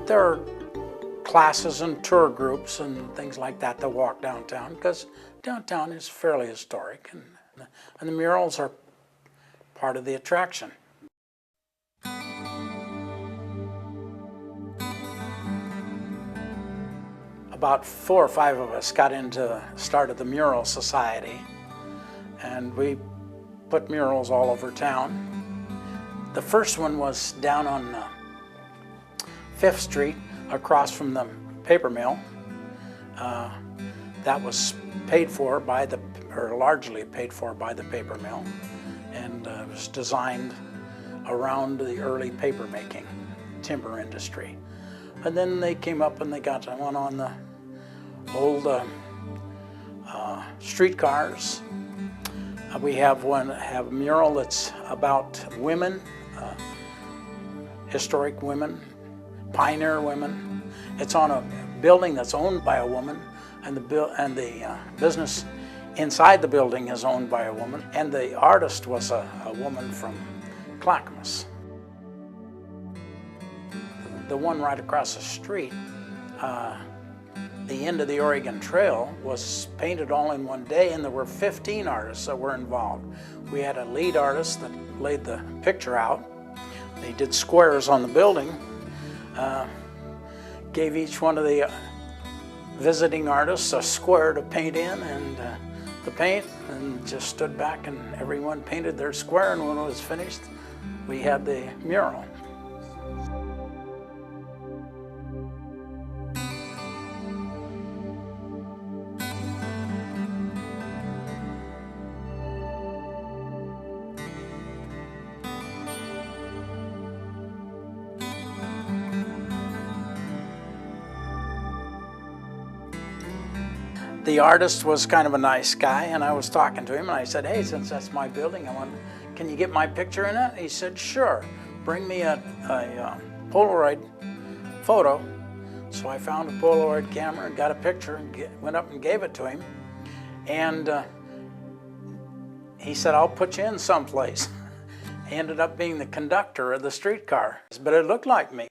There are classes and tour groups and things like that that walk downtown, because downtown is fairly historic, and the murals are part of the attraction. About 4 or 5 of us started the Mural Society, and we put murals all over town. The first one was down on 5th Street, across from the paper mill. That was paid for by largely paid for by the paper mill, and it was designed around the early paper making, timber industry. And then they came up and they got one on the old streetcars. We have a mural that's about women, historic women, pioneer women. It's on a building that's owned by a woman, and the business inside the building is owned by a woman, and the artist was a woman from Clackamas. The one right across the street, the end of the Oregon Trail, was painted all in one day, and there were 15 artists that were involved. We had a lead artist that laid the picture out. They did squares on the building, gave each one of the visiting artists a square to paint in and the paint, and just stood back and everyone painted their square, and when it was finished, we had the mural. The artist was kind of a nice guy, and I was talking to him, and I said, "Hey, since that's my building, can you get my picture in it?" He said, "Sure, bring me a Polaroid photo." So I found a Polaroid camera and got a picture and went up and gave it to him. And he said, "I'll put you in someplace." He ended up being the conductor of the streetcar, but it looked like me.